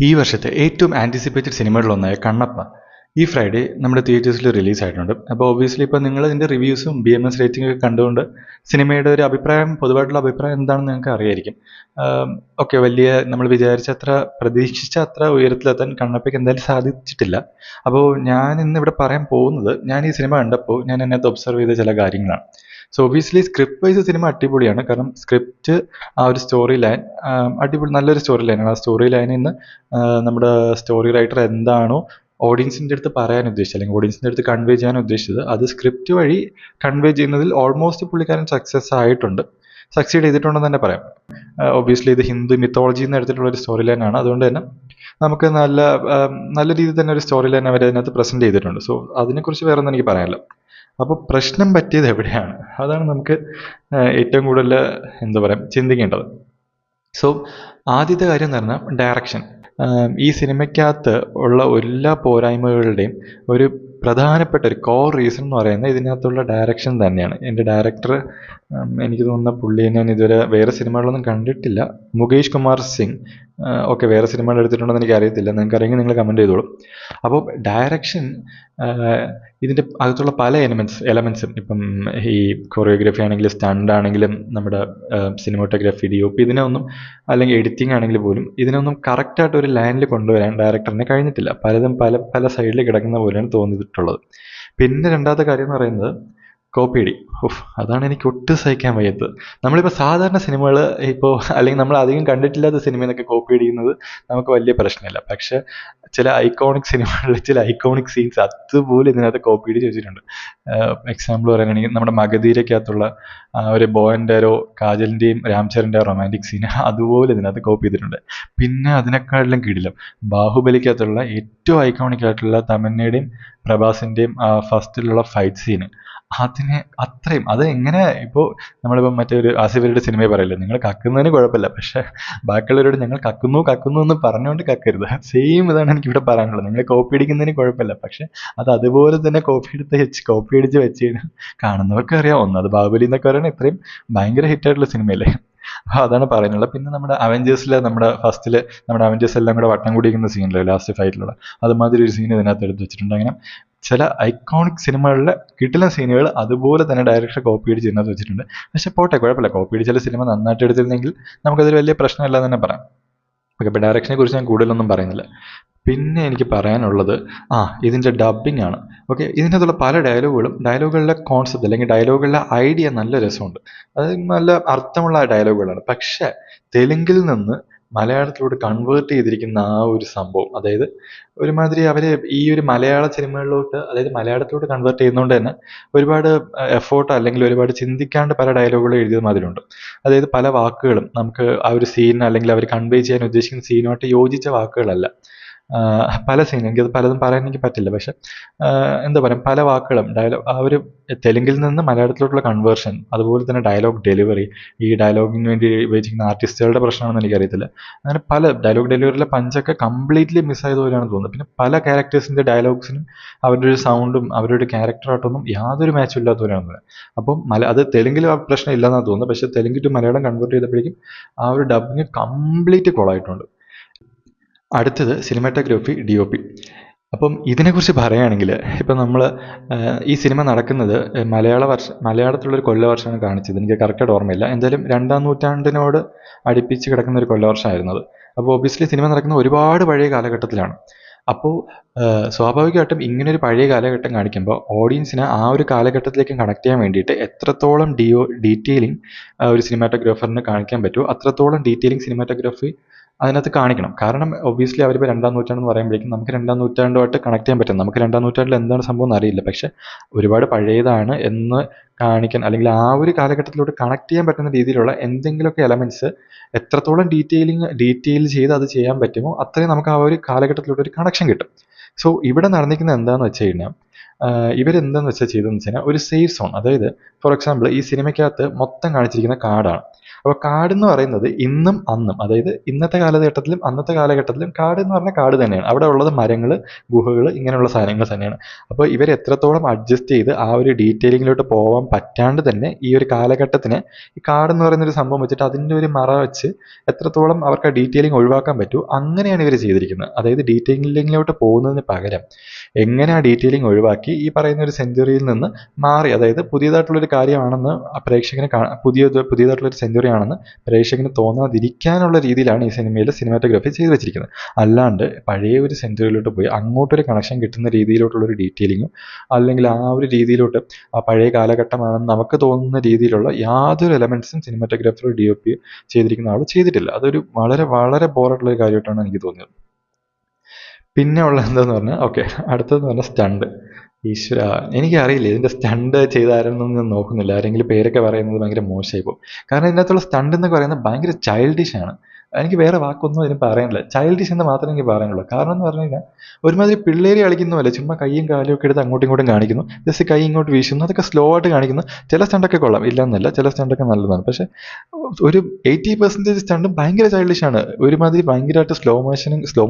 ഈ വർഷത്തെ ഏറ്റവും ആൻറ്റിസിപ്പേറ്റഡ് സിനിമകളിലൊന്നായ കണ്ണപ്പ ഈ ഫ്രൈഡേ നമ്മുടെ തിയേറ്റേഴ്സിൽ റിലീസായിട്ടുണ്ട്. അപ്പോൾ ഒബ്വിയസ്ലി ഇപ്പോൾ നിങ്ങൾ ഇതിൻ്റെ റിവ്യൂസും BMS റേറ്റിംഗ് ഒക്കെ കണ്ടുകൊണ്ട് സിനിമയുടെ ഒരു അഭിപ്രായം, പൊതുവായിട്ടുള്ള അഭിപ്രായം എന്താണെന്ന് നിങ്ങൾക്ക് അറിയായിരിക്കും. ഓക്കെ, വലിയ നമ്മൾ വിചാരിച്ച അത്ര, പ്രതീക്ഷിച്ച അത്ര ഉയരത്തിലെത്താൻ കണ്ണപ്പയ്ക്ക് എന്തായാലും സാധിച്ചിട്ടില്ല. അപ്പോൾ ഞാൻ ഇന്നിവിടെ പറയാൻ പോകുന്നത്, ഞാൻ ഈ സിനിമ കണ്ടപ്പോൾ ഞാൻ അതിനകത്ത് ഒബ്സർവ് ചെയ്ത ചില കാര്യങ്ങളാണ്. So obviously script vice cinema അടിപൊളിയാണ്. കാരണം സ്ക്രിപ്റ്റ്, ആ ഒരു സ്റ്റോറി ലൈൻ അടിപൊളി, നല്ലൊരു സ്റ്റോറി ലൈനാണ്. ആ സ്റ്റോറി ലൈനിൽ നിന്ന് നമ്മുടെ സ്റ്റോറി റൈറ്റർ എന്താണോ ഓഡിയൻസിൻ്റെ അടുത്ത് പറയാൻ ഉദ്ദേശിച്ചത്, അല്ലെങ്കിൽ ഓഡിയൻസിൻ്റെ അടുത്ത് കൺവേ ചെയ്യാൻ ഉദ്ദേശിച്ചത്, അത് സ്ക്രിപ്റ്റ് വഴി കൺവേ ചെയ്യുന്നതിൽ ഓൾമോസ്റ്റ് പുള്ളിക്കാരൻ സക്സസ് ആയിട്ടുണ്ട്, സക്സീഡ് ചെയ്തിട്ടുണ്ടെന്ന് തന്നെ പറയാം. ഒബ്വിയസ്ലി ഇത് ഹിന്ദു മിത്തോളജിയിൽ നിന്ന് എടുത്തിട്ടുള്ള ഒരു സ്റ്റോറി ലൈനാണ്. അതുകൊണ്ട് തന്നെ നമുക്ക് നല്ല രീതിയിൽ തന്നെ ഒരു സ്റ്റോറി ലൈൻ അവർ അതിനകത്ത് പ്രസൻറ്റ് ചെയ്തിട്ടുണ്ട്. സോ അതിനെക്കുറിച്ച് വേറെ ഒന്നും എനിക്ക് പറയാനില്ല. അപ്പോൾ പ്രശ്നം പറ്റിയത് എവിടെയാണ്, അതാണ് നമുക്ക് ഏറ്റവും കൂടുതൽ എന്താ പറയുക ചിന്തിക്കേണ്ടത്. സോ ആദ്യത്തെ കാര്യം എന്ന് പറഞ്ഞാൽ ഡയറക്ഷൻ. ഈ സിനിമയ്ക്കകത്ത് ഉള്ള എല്ലാ പോരായ്മകളുടെയും ഒരു പ്രധാനപ്പെട്ട ഒരു കോർ റീസൺ എന്ന് പറയുന്നത് ഇതിനകത്തുള്ള ഡയറക്ഷൻ തന്നെയാണ്. എൻ്റെ ഡയറക്ടർ, എനിക്ക് തോന്നുന്ന പുള്ളിയെ ഞാൻ ഇതുവരെ വേറെ സിനിമകളിലൊന്നും കണ്ടിട്ടില്ല, മുകേഷ് കുമാർ സിംഗ്. ഓക്കെ, വേറെ സിനിമകൾ എടുത്തിട്ടുണ്ടെന്ന് എനിക്ക് അറിയത്തില്ല, നിങ്ങൾക്ക് അറിയെങ്കിൽ നിങ്ങൾ കമൻറ്റ് ചെയ്തോളൂ. അപ്പോൾ ഡയറക്ഷൻ, ഇതിൻ്റെ അകത്തുള്ള പല എലമെൻസും, ഇപ്പം ഈ കൊറിയോഗ്രാഫി ആണെങ്കിലും സ്റ്റണ്ട് ആണെങ്കിലും നമ്മുടെ സിനിമാറ്റോഗ്രാഫി, DOP, ഇതിനൊന്നും, അല്ലെങ്കിൽ എഡിറ്റിംഗ് ആണെങ്കിൽ പോലും ഇതിനൊന്നും കറക്റ്റായിട്ട് ഒരു ലൈനിൽ കൊണ്ടുവരാൻ ഡയറക്ടറിന് കഴിഞ്ഞിട്ടില്ല. പലതും പല സൈഡിൽ കിടക്കുന്ന പോലെയാണ് തോന്നിയിട്ടുള്ളത്. പിന്നെ രണ്ടാമത്തെ കാര്യം എന്ന് പറയുന്നത് കോപ്പിയടി. അതാണ് എനിക്ക് ഒട്ടും സഹിക്കാൻ വയ്യാത്തത്. നമ്മളിപ്പോൾ സാധാരണ സിനിമകൾ ഇപ്പോൾ, അല്ലെങ്കിൽ നമ്മൾ അധികം കണ്ടിട്ടില്ലാത്ത സിനിമയിൽ നിന്നൊക്കെ കോപ്പി അടിക്കുന്നത് നമുക്ക് വലിയ പ്രശ്നമില്ല. പക്ഷെ ചില ഐക്കോണിക് സിനിമകളിൽ ചില ഐക്കോണിക് സീൻസ് അതുപോലെ ഇതിനകത്ത് കോപ്പി അടിച്ച് വെച്ചിട്ടുണ്ട്. എക്സാമ്പിൾ പറയുകയാണെങ്കിൽ നമ്മുടെ മഗധീരയ്ക്കകത്തുള്ള ഒരു ബോയൻ്റെയോ കാജലിൻ്റെയും രാംചരൻ്റെയോ റൊമാൻറ്റിക് സീൻ അതുപോലെ ഇതിനകത്ത് കോപ്പി ചെയ്തിട്ടുണ്ട്. പിന്നെ അതിനേക്കാളിലും കീഴിലും ബാഹുബലിക്കകത്തുള്ള ഏറ്റവും ഐക്കോണിക് ആയിട്ടുള്ള തമന്നയുടെയും പ്രഭാസിൻ്റെയും ഫസ്റ്റിലുള്ള ഫൈറ്റ് സീന്, അത്രയും അത് എങ്ങനെ, ഇപ്പോൾ നമ്മളിപ്പോൾ മറ്റൊരു ആസിഫലിയുടെ സിനിമയെ പറയില്ലേ, നിങ്ങൾ കക്കുന്നതിന് കുഴപ്പമില്ല, പക്ഷെ ബാക്കിയുള്ളവരോട് ഞങ്ങൾ കക്കുന്നു എന്ന് പറഞ്ഞുകൊണ്ട് കക്കരുത്. സെയിം ഇതാണ് എനിക്കിവിടെ പറയാനുള്ളത്. നിങ്ങൾ കോപ്പി അടിക്കുന്നതിന് കുഴപ്പമില്ല, പക്ഷെ അത് അതുപോലെ തന്നെ കോപ്പി അടിച്ച് വെച്ച് കഴിഞ്ഞാൽ കാണുന്നവർക്ക് അറിയാം, അത് ബാഹുബലി എന്നൊക്കെ പറയുന്നത് ഇത്രയും ഭയങ്കര ഹിറ്റായിട്ടുള്ള സിനിമയല്ലേ. അപ്പോൾ അതാണ് പറയാനുള്ളത്. പിന്നെ നമ്മുടെ അവഞ്ചേഴ്സിൽ, നമ്മുടെ അവഞ്ചേഴ്സ് എല്ലാം കൂടെ വട്ടം കൂടിയിരിക്കുന്ന സീനിലോ ലാസ്റ്റ് ഫൈറ്റിലുള്ള, അതുമാതിരി ഒരു സീൻ ഇതിനകത്ത് എടുത്ത് വെച്ചിട്ടുണ്ട്. അങ്ങനെ ചില ഐക്കോണിക് സിനിമകളിലെ കിട്ടുന്ന സീനുകൾ അതുപോലെ തന്നെ ഡയറക്ടർ കോപ്പി അടിച്ച് ഇതിനകത്ത് വെച്ചിട്ടുണ്ട്. പക്ഷെ പോട്ടെ, കുഴപ്പമില്ല, കോപ്പി അടിച്ച സിനിമ നന്നായിട്ട് എടുത്തിരുന്നെങ്കിൽ നമുക്കതൊരു വലിയ പ്രശ്നമില്ല എന്ന് തന്നെ പറയാം. ഓക്കെ, ഇപ്പോൾ ഡയറക്ഷനെ കുറിച്ച് ഞാൻ കൂടുതലൊന്നും പറയുന്നില്ല. പിന്നെ എനിക്ക് പറയാനുള്ളത് ഇതിൻ്റെ ഡബ്ബിംഗ് ആണ്. ഓക്കെ, ഇതിനകത്തുള്ള പല ഡയലോഗുകളുടെ കോൺസെപ്റ്റ്, അല്ലെങ്കിൽ ഡയലോഗുകളുടെ ഐഡിയ നല്ല രസമുണ്ട്. അത് നല്ല അർത്ഥമുള്ള ഡയലോഗുകളാണ്. പക്ഷെ തെലുങ്കിൽ നിന്ന് മലയാളത്തിലോട്ട് കൺവേർട്ട് ചെയ്തിരിക്കുന്ന ആ ഒരു സംഭവം, അതായത് ഒരുമാതിരി അവർ ഈ ഒരു മലയാള സിനിമകളിലോട്ട്, അതായത് മലയാളത്തിലോട്ട് കൺവേർട്ട് ചെയ്യുന്നതുകൊണ്ട് തന്നെ ഒരുപാട് എഫേർട്ട്, അല്ലെങ്കിൽ ഒരുപാട് ചിന്തിക്കാണ്ട് പല ഡയലോഗുകളും എഴുതിയത് മാതിരിയുണ്ട്. അതായത് പല വാക്കുകളും നമുക്ക് ആ ഒരു സീൻ, അല്ലെങ്കിൽ അവർ കൺവേ ചെയ്യാൻ ഉദ്ദേശിക്കുന്ന സീനുമായിട്ട് യോജിച്ച വാക്കുകളല്ല. പല സീൻ, എനിക്കത് പലതും പറയാൻ എനിക്ക് പറ്റില്ല. പക്ഷെ എന്താ പറയുക, പല വാക്കുകളും ആ ഒരു തെലുങ്കിൽ നിന്ന് മലയാളത്തിലോട്ടുള്ള കൺവേർഷൻ, അതുപോലെ തന്നെ ഡയലോഗ് ഡെലിവറി, ഈ ഡയലോഗിന് വേണ്ടി ഉപയോഗിച്ചിരിക്കുന്ന ആർട്ടിസ്റ്റുകളുടെ പ്രശ്നമാണെന്ന് എനിക്കറിയത്തില്ല. അങ്ങനെ പല ഡയലോഗ് ഡെലിവറിയിലെ പഞ്ചൊക്കെ കംപ്ലീറ്റ്ലി മിസ്സായത് പോലെയാണ് തോന്നുന്നത്. പിന്നെ പല ക്യാരക്ടേഴ്സിൻ്റെ ഡയലോഗ്സിനും അവരുടെ ഒരു സൗണ്ടും അവരുടെ ഒരു ക്യാരക്ടറായിട്ടൊന്നും യാതൊരു മാച്ചും ഇല്ലാത്ത പോലെയാണ് തോന്നുന്നത്. അപ്പം അത് തെലുങ്കിൽ ആ പ്രശ്നം ഇല്ലെന്നാണ് തോന്നുന്നത്. പക്ഷെ തെലുങ്ക് ടു മലയാളം കൺവേർട്ട് ചെയ്തപ്പോഴേക്കും ആ ഒരു ഡബിങ് കംപ്ലീറ്റ് കൊളായിട്ടുണ്ട്. അടുത്തത് സിനിമാറ്റോഗ്രാഫി, DOP. അപ്പം ഇതിനെക്കുറിച്ച് പറയുകയാണെങ്കിൽ, ഇപ്പം നമ്മൾ ഈ സിനിമ നടക്കുന്നത് മലയാളത്തിലുള്ളൊരു കൊല്ലവർഷമാണ് കാണിച്ചത്. എനിക്ക് കറക്റ്റായിട്ട് ഓർമ്മയില്ല. എന്തായാലും 2-ാം നൂറ്റാണ്ടിനോട് അടുപ്പിച്ച് കിടക്കുന്ന ഒരു കൊല്ലവർഷമായിരുന്നു അത്. അപ്പോൾ ഒബ്വിയസ്ലി സിനിമ നടക്കുന്ന ഒരുപാട് പഴയ കാലഘട്ടത്തിലാണ്. അപ്പോൾ സ്വാഭാവികമായിട്ടും ഇങ്ങനൊരു പഴയ കാലഘട്ടം കാണിക്കുമ്പോൾ ഓഡിയൻസിന് ആ ഒരു കാലഘട്ടത്തിലേക്ക് കണക്ട് ചെയ്യാൻ വേണ്ടിയിട്ട് എത്രത്തോളം ഡീറ്റെയിലിംഗ് ഒരു സിനിമാറ്റോഗ്രാഫറിന് കാണിക്കാൻ പറ്റുമോ അത്രത്തോളം ഡീറ്റെയിലിംഗ് സിനിമാറ്റോഗ്രാഫി അതിനകത്ത് കാണിക്കണം. കാരണം ഒബ്വിയസ്ലി അവരിപ്പോൾ 2-ാം നൂറ്റാണ്ടെന്ന് പറയുമ്പോഴേക്കും നമുക്ക് 2-ാം നൂറ്റാണ്ടുമായിട്ട് കണക്ട് ചെയ്യാൻ പറ്റും. നമുക്ക് 2-ാം നൂറ്റാണ്ടിൽ എന്താണ് സംഭവം എന്ന് അറിയില്ല. പക്ഷെ ഒരുപാട് പഴയതാണ് എന്ന് കാണിക്കാൻ, അല്ലെങ്കിൽ ആ ഒരു കാലഘട്ടത്തിലോട്ട് കണക്ട് ചെയ്യാൻ പറ്റുന്ന രീതിയിലുള്ള എന്തെങ്കിലുമൊക്കെ എലമെൻറ്റ്സ് എത്രത്തോളം ഡീറ്റെയിൽ ചെയ്ത് അത് ചെയ്യാൻ പറ്റുമോ അത്രയും നമുക്ക് ആ ഒരു കാലഘട്ടത്തിലോട്ട് ഒരു കണക്ഷൻ കിട്ടും. സോ ഇവിടെ നടന്നിരിക്കുന്നത് എന്താണെന്ന് വെച്ച് കഴിഞ്ഞാൽ, ഇവരെന്താണെന്ന് വെച്ചാൽ ചെയ്തതെന്ന് വെച്ച് കഴിഞ്ഞാൽ ഒരു സേഫ് സോൺ, അതായത് ഫോർ എക്സാമ്പിൾ ഈ സിനിമയ്ക്കകത്ത് മൊത്തം കാണിച്ചിരിക്കുന്ന കാടാണ്. അപ്പോൾ കാടെന്ന് പറയുന്നത് ഇന്നും അന്നും, അതായത് ഇന്നത്തെ കാലഘട്ടത്തിലും അന്നത്തെ കാലഘട്ടത്തിലും കാട് എന്ന് പറഞ്ഞാൽ കാട് തന്നെയാണ്. അവിടെ ഉള്ളത് മരങ്ങൾ, ഗുഹകൾ, ഇങ്ങനെയുള്ള സാധനങ്ങൾ തന്നെയാണ്. അപ്പോൾ ഇവർ എത്രത്തോളം അഡ്ജസ്റ്റ് ചെയ്ത് ആ ഒരു ഡീറ്റെയിലിങ്ങിലോട്ട് പോകാൻ പറ്റാണ്ട് തന്നെ ഈ ഒരു കാലഘട്ടത്തിന് ഈ കാടെന്ന് പറയുന്നൊരു സംഭവം വെച്ചിട്ട് അതിൻ്റെ ഒരു മറ വെച്ച് എത്രത്തോളം അവർക്ക് ആ ഡീറ്റെയിലിംഗ് ഒഴിവാക്കാൻ പറ്റുമോ അങ്ങനെയാണ് ഇവർ ചെയ്തിരിക്കുന്നത്. അതായത് ഡീറ്റെയിലിങ്ങിലോട്ട് പോകുന്നതിന് പകരം എങ്ങനെ ആ ഡീറ്റെയിലിംഗ് ഒഴിവാക്കി ഈ പറയുന്ന ഒരു സെഞ്ചുറിയിൽ നിന്ന് മാറി, അതായത് പുതിയതായിട്ടുള്ളൊരു കാര്യമാണെന്ന് പ്രേക്ഷകന് പുതിയതായിട്ടുള്ളൊരു സെഞ്ചുറി ആണെന്ന് പ്രേക്ഷകന് തോന്നാതിരിക്കാനുള്ള രീതിയിലാണ് ഈ സിനിമയിൽ സിനിമാറ്റോഗ്രാഫി ചെയ്തു വെച്ചിരിക്കുന്നത്. അല്ലാണ്ട് പഴയ ഒരു സെഞ്ചുറിയിലോട്ട് പോയി അങ്ങോട്ടൊരു കണക്ഷൻ കിട്ടുന്ന രീതിയിലോട്ടുള്ളൊരു ഡീറ്റെയിലിങ്ങും അല്ലെങ്കിൽ ആ ഒരു രീതിയിലോട്ട് ആ പഴയ കാലഘട്ടമാണെന്ന് നമുക്ക് തോന്നുന്ന രീതിയിലുള്ള യാതൊരു എലമെൻറ്റ്സും സിനിമാറ്റോഗ്രാഫർ DOP ചെയ്തിരിക്കുന്ന ആൾ ചെയ്തിട്ടില്ല. അതൊരു വളരെ വളരെ ബോറായിട്ടുള്ളൊരു കാര്യമായിട്ടാണ് എനിക്ക് തോന്നിയത്. പിന്നെ ഉള്ള എന്താന്ന് പറഞ്ഞാൽ അടുത്തതെന്ന് പറഞ്ഞാൽ സ്റ്റണ്ട്. ഈശ്വര, എനിക്കറിയില്ല ഇതിൻ്റെ സ്റ്റണ്ട് ചെയ്താരെന്നൊന്നും ഞാൻ നോക്കുന്നില്ല. ആരെങ്കിലും പേരൊക്കെ പറയുന്നത് ഭയങ്കര മോശമായി പോകും. കാരണം ഇതിനകത്തുള്ള സ്റ്റണ്ട് എന്നൊക്കെ പറയുന്നത് ഭയങ്കര ചൈൽഡിഷാണ്. എനിക്ക് വേറെ വാക്കൊന്നും അതിന് പറയാനില്ല. ചൈൽഡിഷ് എന്ന് മാത്രമേ എനിക്ക് പറയാനുള്ളൂ. കാരണം എന്ന് പറഞ്ഞു കഴിഞ്ഞാൽ ഒരുമാതിരി പിള്ളേർ കളിക്കുന്ന പോലെ ചുമ്മാ കൈയും കാലും ഒക്കെ എടുത്ത് അങ്ങോട്ടും ഇങ്ങോട്ടും കാണിക്കുന്നു, ജസ്റ്റ് കൈ ഇങ്ങോട്ട് വീശുന്നു, അതൊക്കെ സ്ലോ ആയിട്ട് കാണിക്കുന്നു. ചില സ്റ്റണ്ടൊക്കെ കൊള്ളാം, ഇല്ലയെന്നല്ല, ചില സ്റ്റണ്ടൊക്കെ നല്ലതാണ്. പക്ഷേ ഒരു 80% സ്റ്റണ്ടും ഭയങ്കര ചൈൽഡിഷാണ്. ഒരുമാതിരി ഭയങ്കരമായിട്ട് സ്ലോ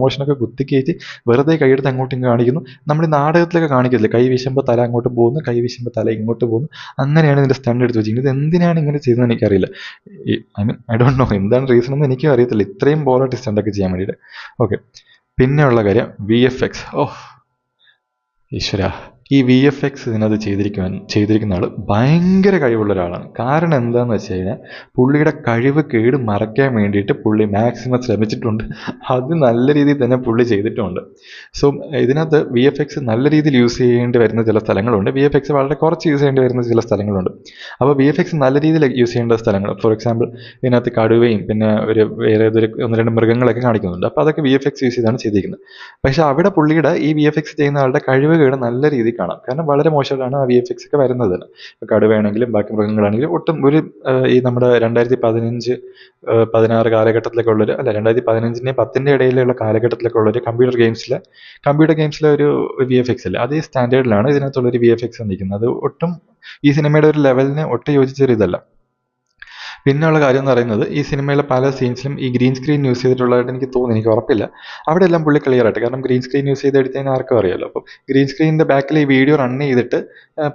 മോഷനൊക്കെ കുത്തിക്കയറ്റി വെറുതെ കൈയെടുത്ത് അങ്ങോട്ടും കാണിക്കുന്നു. നമ്മൾ ഈ നാടകത്തിലൊക്കെ കാണിക്കത്തില്ലേ, കൈ വീശുമ്പോൾ തല അങ്ങോട്ട് പോകുന്നു, കൈ വീശുമ്പോൾ തല ഇങ്ങോട്ട് പോകുന്നു, അങ്ങനെയാണ് ഇതിൻ്റെ സ്റ്റണ്ട് എടുത്ത് വെച്ചിരിക്കുന്നത്. ഇത് എന്തിനാണ് ഇങ്ങനെ ചെയ്യുന്നത് എനിക്കറിയില്ല. ഐ ഡോണ്ട് നോ എന്താണ് റീസൺ എന്ന് എനിക്കും അറിയത്തില്ല ഇത്രയും ബോറായിട്ട് സ്റ്റണ്ടൊക്കെ ചെയ്യാൻ വേണ്ടിയിട്ട്. പിന്നെ ഉള്ള കാര്യം VFX. ഈശ്വര, ഈ VFX ഇതിനകത്ത് ചെയ്തിരിക്കുന്ന ആൾ ഭയങ്കര കഴിവുള്ള ഒരാളാണ്. കാരണം എന്താണെന്ന് വെച്ച് കഴിഞ്ഞാൽ പുള്ളിയുടെ കഴിവ് കേട് മറയ്ക്കാൻ വേണ്ടിയിട്ട് പുള്ളി മാക്സിമം ശ്രമിച്ചിട്ടുണ്ട്. അത് നല്ല രീതിയിൽ തന്നെ പുള്ളി ചെയ്തിട്ടുമുണ്ട്. സോ ഇതിനകത്ത് VFX നല്ല രീതിയിൽ യൂസ് ചെയ്യേണ്ടി വരുന്ന ചില സ്ഥലങ്ങളുണ്ട്, VFX വളരെ കുറച്ച് യൂസ് ചെയ്യേണ്ടി വരുന്ന ചില സ്ഥലങ്ങളുണ്ട്. അപ്പോൾ VFX നല്ല രീതിയിൽ യൂസ് ചെയ്യേണ്ട സ്ഥലങ്ങൾ, ഫോർ എക്സാമ്പിൾ ഇതിനകത്ത് കടുവയും പിന്നെ വേറെ ഏതൊരു 1-2 മൃഗങ്ങളൊക്കെ കാണിക്കുന്നുണ്ട്. അപ്പോൾ അതൊക്കെ VFX യൂസ് ചെയ്താണ് ചെയ്തിരിക്കുന്നത്. പക്ഷേ അവിടെ പുള്ളിയുടെ ഈ VFX ചെയ്യുന്ന ആളുടെ കഴിവ് കേട് നല്ല രീതിയിൽ കാണാം. കാരണം വളരെ മോശമായിട്ടാണ് ആ VFX ഒക്കെ വരുന്നത്. ഇപ്പോൾ കടുവയാണെങ്കിലും ബാക്കി മൃഗങ്ങളാണെങ്കിലും ഒട്ടും ഒരു ഈ നമ്മുടെ 2015-16 കാലഘട്ടത്തിലൊക്കെ ഉള്ളൊരു, അല്ല 2015-10 ഇടയിലുള്ള കാലഘട്ടത്തിലൊക്കെ ഉള്ളൊരു കമ്പ്യൂട്ടർ ഗെയിംസിലെ ഒരു VFX അല്ലേ, അതേ സ്റ്റാൻഡേർഡിലാണ് ഇതിനകത്തുള്ളൊരു VFX വന്നിരിക്കുന്നത്. അത് ഒട്ടും ഈ സിനിമയുടെ ഒരു ലെവലിന് ഒട്ടും യോജിച്ചൊരു ഇതല്ല. പിന്നെയുള്ള കാര്യം എന്ന് പറയുന്നത് ഈ സിനിമയിലെ പല സീൻസിലും ഈ ഗ്രീൻ സ്ക്രീൻ യൂസ് ചെയ്തിട്ടുള്ളതായിട്ട് എനിക്ക് തോന്നുന്നു, എനിക്ക് ഉറപ്പില്ല. അവിടെ എല്ലാം പുള്ളി ക്ലിയർ ആയിട്ട്, കാരണം ഗ്രീൻ സ്ക്രീൻ യൂസ് ചെയ്ത് എടുത്തതിന് ആർക്കും അറിയാമല്ലോ. അപ്പോൾ ഗ്രീൻ സ്ക്രീനിൻ്റെ ബാക്കിൽ ഈ വീഡിയോ റൺ ചെയ്തിട്ട്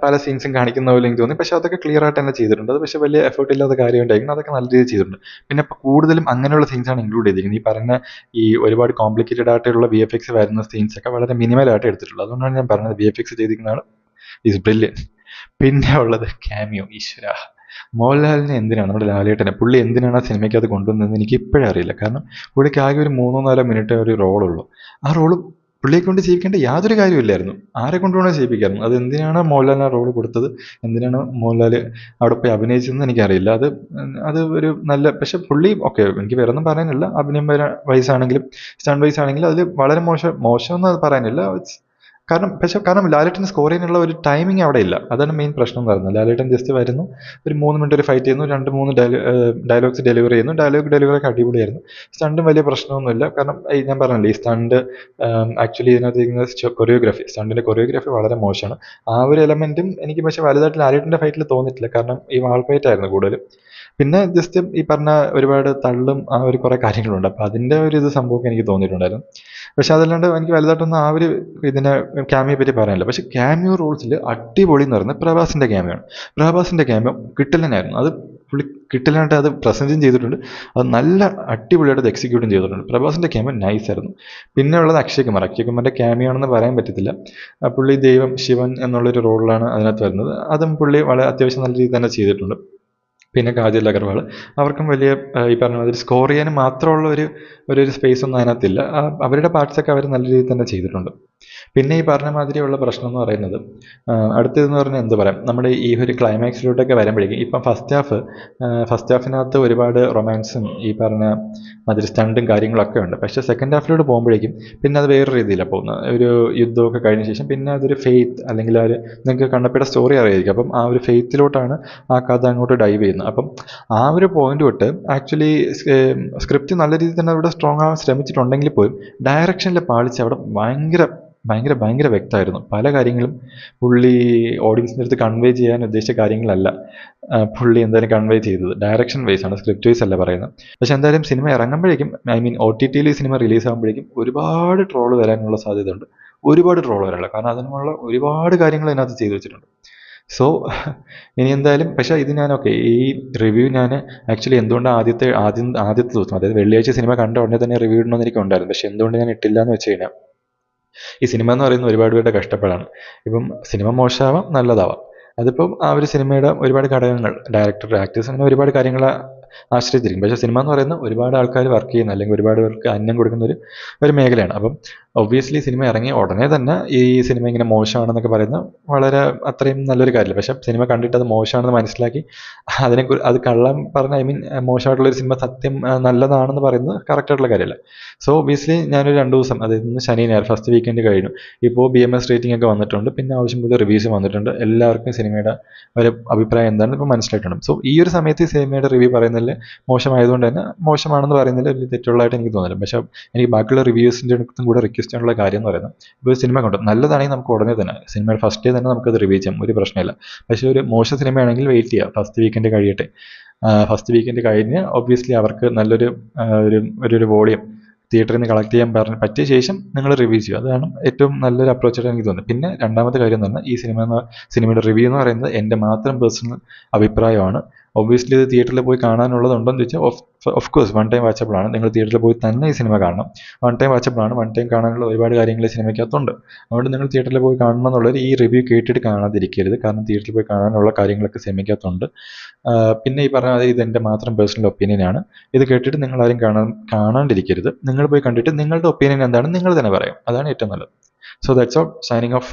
പല സീൻസും കാണിക്കുന്ന പോലെ എനിക്ക് തോന്നി. പക്ഷേ അതൊക്കെ ക്ലിയർ ആയിട്ട് തന്നെ ചെയ്തിട്ടുണ്ട്. അത് പക്ഷേ വലിയ എഫേർട്ട് ഇല്ലാത്ത കാര്യമുണ്ടായിരിക്കണം, അതൊക്കെ നല്ല രീതിയിൽ ചെയ്തിട്ടുണ്ട്. പിന്നെ ഇപ്പോൾ കൂടുതലും അങ്ങനെയുള്ള സീൻസാണ് ഇൻക്ലൂഡ് ചെയ്തിരിക്കുന്നത്. ഈ പറഞ്ഞ ഈ ഒരുപാട് കോംപ്ലിക്കേറ്റഡ് ആയിട്ടുള്ള VFX വരുന്ന സീൻസൊക്കെ വളരെ മിനിമലായിട്ട് എടുത്തിട്ടുള്ളത്. അതുകൊണ്ടാണ് ഞാൻ പറഞ്ഞത് VFX ചെയ്തിരിക്കുന്നതാണ് ഈസ് ബ്രില്യൻ. പിന്നെ ഉള്ളത് ക്യാമിയോ. ഈശ്വര, മോഹൻലാലിനെ എന്തിനാണ്, നമ്മുടെ ലാലേട്ടനെ പുള്ളി എന്തിനാണ് ആ സിനിമയ്ക്കകത്ത് കൊണ്ടുവന്നതെന്ന് എനിക്ക് ഇപ്പോഴും അറിയില്ല. കാരണം പുള്ളിക്ക് ആകെ ഒരു 3-4 മിനിറ്റ് ഒരു റോളുള്ളൂ. ആ റോള് പുള്ളിയെ കൊണ്ട് ചെയ്യിക്കേണ്ട യാതൊരു കാര്യമില്ലായിരുന്നു. ആരെ കൊണ്ടുവേണോ ചെയ്യിപ്പിക്കായിരുന്നു. അത് എന്തിനാണ് മോഹൻലാലിന് ആ റോള് കൊടുത്തത്, എന്തിനാണ് മോഹൻലാൽ അവിടെ പോയി അഭിനയിച്ചതെന്ന് എനിക്കറിയില്ല. അത് ഒരു നല്ല, പക്ഷെ പുള്ളി എനിക്ക് വേറെ ഒന്നും പറയാനില്ല. അഭിനയം വൈസാണെങ്കിലും സ്റ്റണ്ട് വൈസ് ആണെങ്കിലും അതിൽ വളരെ മോശമെന്ന് അത് പറയാനില്ല. കാരണം ലാലേട്ടന് സ്കോർ ചെയ്യാനുള്ള ഒരു ടൈമിങ് അവിടെ ഇല്ല. അതാണ് മെയിൻ പ്രശ്നം എന്ന് പറയുന്നത്. ലാലേട്ടൻ ജസ്റ്റ് വരുന്നു, ഒരു 3 മിനിറ്റ് ഒരു ഫൈറ്റ് ചെയ്യുന്നു, 2-3 ഡയലോഗ്സ് ഡെലിവറി ചെയ്യുന്നു. ഡെലിവറി ഒക്കെ അടിപൊളിയായിരുന്നു. സ്റ്റണ്ടും വലിയ പ്രശ്നമൊന്നുമില്ല. കാരണം ഞാൻ പറഞ്ഞില്ലേ, ഈ സ്റ്റണ്ട് ആക്ച്വലി ഇതിനകത്ത് സ്റ്റണ്ടിൻ്റെ കൊറിയോഗ്രാഫി വളരെ മോശമാണ്. ആ ഒരു എലമെൻറ്റും എനിക്ക് പക്ഷേ വലുതായിട്ട് ലാലേട്ടൻ്റെ ഫൈറ്റിൽ തോന്നിയിട്ടില്ല. കാരണം ഈ വാൾഫൈറ്റായിരുന്നു കൂടുതലും. പിന്നെ ജസ്റ്റ് ഈ പറഞ്ഞ ഒരുപാട് തള്ളും ആ ഒരു കുറേ കാര്യങ്ങളുണ്ട്. അപ്പോൾ അതിൻ്റെ ഒരു സംഭവമൊക്കെ എനിക്ക് തോന്നിയിട്ടുണ്ടായിരുന്നു. പക്ഷെ അതല്ലാണ്ട് എനിക്ക് വലുതായിട്ടൊന്നും ആ ഒരു ക്യാമിയെ പറ്റി പറയാനില്ല. പക്ഷെ ക്യാമിയോ റോൾസിൽ അടിപൊളി എന്ന് പറയുന്നത് പ്രഭാസിൻ്റെ ക്യാമിയാണ്. പ്രഭാസിൻ്റെ ക്യാമിയോ കിട്ടലനായിരുന്നു. അത് പുള്ളി കിട്ടലായിട്ട് അത് പ്രസൻറ്റും ചെയ്തിട്ടുണ്ട്, അത് നല്ല അടിപൊളിയായിട്ട് അത് എക്സിക്യൂട്ടും ചെയ്തിട്ടുണ്ട്. പ്രഭാസിൻ്റെ ക്യാമിയോ നൈസായിരുന്നു. പിന്നെ ഉള്ളത് അക്ഷയ് കുമാറിൻ്റെ ക്യാമിയോ ആണെന്ന് പറയാൻ പറ്റത്തില്ല. പുള്ളി ദൈവം ശിവൻ എന്നുള്ളൊരു റോളിലാണ് അതിനകത്ത് വരുന്നത്. അതും പുള്ളി വളരെ അത്യാവശ്യം നല്ല രീതിയിൽ തന്നെ ചെയ്തിട്ടുണ്ട്. പിന്നെ കാജൽ അഗർവാൾ, അവർക്കും വലിയ ഈ പറഞ്ഞ മാതിരി സ്കോർ ചെയ്യാൻ മാത്രമുള്ള ഒരു സ്പേസ് ഒന്നും അതിനകത്തില്ല. അവരുടെ പാർട്സൊക്കെ അവർ നല്ല രീതിയിൽ തന്നെ ചെയ്തിട്ടുണ്ട്. പിന്നെ ഈ പറഞ്ഞ മാതിരിയുള്ള പ്രശ്നം എന്ന് പറയുന്നത് അടുത്തതെന്ന് പറഞ്ഞാൽ എന്ത് പറയാം, നമ്മുടെ ഈ ഒരു ക്ലൈമാക്സിലോട്ടൊക്കെ വരുമ്പോഴേക്കും ഇപ്പം ഫസ്റ്റ് ഹാഫിനകത്ത് ഒരുപാട് റൊമാൻസും ഈ പറഞ്ഞ മാതിരി സ്റ്റണ്ടും കാര്യങ്ങളൊക്കെ ഉണ്ട്. പക്ഷേ സെക്കൻഡ് ഹാഫിലോട്ട് പോകുമ്പോഴേക്കും പിന്നെ അത് വേറെ രീതിയിലാണ് പോകുന്നത്. ഒരു യുദ്ധമൊക്കെ കഴിഞ്ഞ ശേഷം പിന്നെ അതൊരു ഫെയ്ത്ത്, അല്ലെങ്കിൽ നിങ്ങൾക്ക് കണ്ണപ്പയുടെ സ്റ്റോറി അറിയായിരിക്കും. അപ്പം ആ ഒരു ഫെയ്ത്തിലോട്ടാണ് ആ കഥ അങ്ങോട്ട് ഡൈവ് ചെയ്യുന്നത്. അപ്പം ആ ഒരു പോയിന്റ് തൊട്ട് ആക്ച്വലി സ്ക്രിപ്റ്റ് നല്ല രീതിയിൽ തന്നെ അവിടെ സ്ട്രോങ് ആവാൻ ശ്രമിച്ചിട്ടുണ്ടെങ്കിൽ പോലും ഡയറക്ഷനിൽ പാളിച്ച് അവിടെ ഭയങ്കര ഭയങ്കര ഭയങ്കര വ്യക്തമായിരുന്നു. പല കാര്യങ്ങളും പുള്ളി ഓഡിയൻസിൻ്റെ അടുത്ത് കൺവേ ചെയ്യാൻ ഉദ്ദേശിച്ച കാര്യങ്ങളല്ല പുള്ളി എന്തായാലും കൺവേ ചെയ്തത്. ഡയറക്ഷൻ വൈസ് ആണ്, സ്ക്രിപ്റ്റ് വൈസ് അല്ല പറയുന്നത്. പക്ഷെ എന്തായാലും സിനിമ ഇറങ്ങുമ്പോഴേക്കും, ഐ മീൻ OTT-ൽ സിനിമ റിലീസ് ആകുമ്പോഴേക്കും ഒരുപാട് ട്രോൾ വരാനുള്ള സാധ്യതയുണ്ട്. ഒരുപാട് ട്രോൾ വരാനുള്ള, കാരണം അതിനുള്ള ഒരുപാട് കാര്യങ്ങൾ അതിനകത്ത് ചെയ്തു വെച്ചിട്ടുണ്ട്. സോ ഇനി എന്തായാലും, പക്ഷേ ഇത് ഞാൻ ഈ റിവ്യൂ ഞാൻ ആക്ച്വലി എന്തുകൊണ്ട് ആദ്യത്തെ ദിവസം, അതായത് വെള്ളിയാഴ്ച സിനിമ കണ്ട ഉടനെ തന്നെ റിവ്യൂ ഇടണമെന്ന് എനിക്ക് ഉണ്ടായിരുന്നു. പക്ഷേ എന്തുകൊണ്ട് ഞാൻ ഇട്ടില്ല എന്ന് വെച്ച് കഴിഞ്ഞാൽ, ഈ സിനിമ എന്ന് പറയുന്നത് ഒരുപാട് പേരുടെ കഷ്ടപ്പാടാണ്. ഇപ്പം സിനിമ മോശമാവാം, നല്ലതാവാം. അതിപ്പം ആ ഒരു സിനിമയുടെ ഒരുപാട് ഘടകങ്ങൾ, ഡയറക്ടർ, ആക്ടേഴ്സ്, അങ്ങനെ ഒരുപാട് കാര്യങ്ങൾ ആശ്രയിച്ചിരിക്കും. പക്ഷേ സിനിമ എന്ന് പറയുന്നത് ഒരുപാട് ആൾക്കാർ വർക്ക് ചെയ്യുന്ന, അല്ലെങ്കിൽ ഒരുപാട് പേർക്ക് അന്നം കൊടുക്കുന്ന ഒരു മേഖലയാണ്. അപ്പം ഒബ്വിയസ്ലി സിനിമ ഇറങ്ങിയ ഉടനെ തന്നെ ഈ സിനിമ ഇങ്ങനെ മോശമാണെന്നൊക്കെ പറയുന്നത് വളരെ അത്രയും നല്ലൊരു കാര്യമില്ല. പക്ഷേ സിനിമ കണ്ടിട്ട് അത് മോശമാണെന്ന് മനസ്സിലാക്കി അത് കള്ളം പറഞ്ഞ, ഐ മീൻ മോശമായിട്ടുള്ളൊരു സിനിമ സത്യം നല്ലതാണെന്ന് പറയുന്നത് കറക്റ്റായിട്ടുള്ള കാര്യമല്ല. സോ ഒബ്വിയസ്ലി ഞാനൊരു 2 ദിവസം, അതായത് ഇന്ന് ശനി ഞായർ ഫസ്റ്റ് വീക്കെൻഡ് കഴിഞ്ഞു. ഇപ്പോൾ BMS റേറ്റിംഗ് ഒക്കെ വന്നിട്ടുണ്ട്, പിന്നെ ആവശ്യം പോലെ റിവ്യൂസ് വന്നിട്ടുണ്ട്. എല്ലാവർക്കും സിനിമയുടെ ഒരു അഭിപ്രായം എന്താണെന്ന് ഇപ്പോൾ മനസ്സിലായിട്ടുണ്ട്. സോ ഈ ഒരു സമയത്ത് ഈ സിനിമയുടെ റിവ്യൂ പറയുന്നതിൽ മോശമായതുകൊണ്ട് തന്നെ മോശമാണെന്ന് പറയുന്നതിൽ വലിയ തെറ്റുള്ളതായിട്ട് എനിക്ക് തോന്നില്ല. പക്ഷേ എനിക്ക് ബാക്കിയുള്ള റിവ്യൂസിൻ്റെ അടുത്തും കൂടെ റിക്വസ്റ്റ് ചെയ്യാനുള്ള കാര്യം എന്ന് പറയുന്നത്, ഇപ്പോൾ സിനിമ കണ്ടു നല്ലതാണെങ്കിൽ നമുക്ക് ഉടനെ തന്നെ സിനിമയുടെ ഫസ്റ്റ് ഡേ തന്നെ നമുക്കത് റിവ്യൂ ചെയ്യാം, ഒരു പ്രശ്നമില്ല. പക്ഷേ ഒരു മോശം സിനിമയാണെങ്കിൽ വെയിറ്റ് ചെയ്യുക, ഫസ്റ്റ് വീക്കെൻഡ് കഴിയട്ടെ. ഫസ്റ്റ് വീക്കെൻഡ് കഴിഞ്ഞ് ഒബ്വിയസ്ലി അവർക്ക് നല്ലൊരു ഒരു വോളിയം തിയേറ്ററിൽ നിന്ന് കളക്ട് ചെയ്യാൻ പറ്റിയ ശേഷം നിങ്ങൾ റിവ്യൂ ചെയ്യുക. അതാണ് ഏറ്റവും നല്ലൊരു അപ്രോച്ചായിട്ട് എനിക്ക് തോന്നുന്നത്. പിന്നെ രണ്ടാമത്തെ കാര്യം എന്ന് പറഞ്ഞാൽ, ഈ സിനിമയുടെ റിവ്യൂ എന്ന് പറയുന്നത് എൻ്റെ മാത്രം പേഴ്സണൽ അഭിപ്രായമാണ്. ഒബ്വിയസ്ലി ഇത് തിയേറ്ററിൽ പോയി കാണാനുള്ളതുണ്ടോയെന്ന് ചോദിച്ചാൽ of course one time watchable ആണ്. നിങ്ങൾ തിയേറ്ററിൽ പോയി തന്നെ ഈ സിനിമ കാണണം. വൺ ടൈം വാച്ചബിൾ ആണ്. വൺ ടൈം കാണാനുള്ള ഒരുപാട് കാര്യങ്ങൾ ഈ സിനിമയ്ക്കകത്തുണ്ട്. അതുകൊണ്ട് നിങ്ങൾ തിയേറ്ററിൽ പോയി കാണണം എന്നുള്ളവർ ഈ റിവ്യൂ കേട്ടിട്ട് കാണാതിരിക്കരുത്. കാരണം തിയേറ്ററിൽ പോയി കാണാനുള്ള കാര്യങ്ങളൊക്കെ സിനിമയ്ക്കകത്തുണ്ട്. പിന്നെ ഈ പറഞ്ഞ ഇതെൻ്റെ മാത്രം പേഴ്സണൽ ഒപ്പീനിയനാണ്. ഇത് കേട്ടിട്ട് നിങ്ങളാരും കാണാണ്ടിരിക്കരുത്. നിങ്ങൾ പോയി കണ്ടിട്ട് നിങ്ങളുടെ ഒപ്പീനിയൻ എന്താണെന്ന് നിങ്ങൾ തന്നെ പറയും. അതാണ് ഏറ്റവും നല്ലത്. So that's all. Signing off.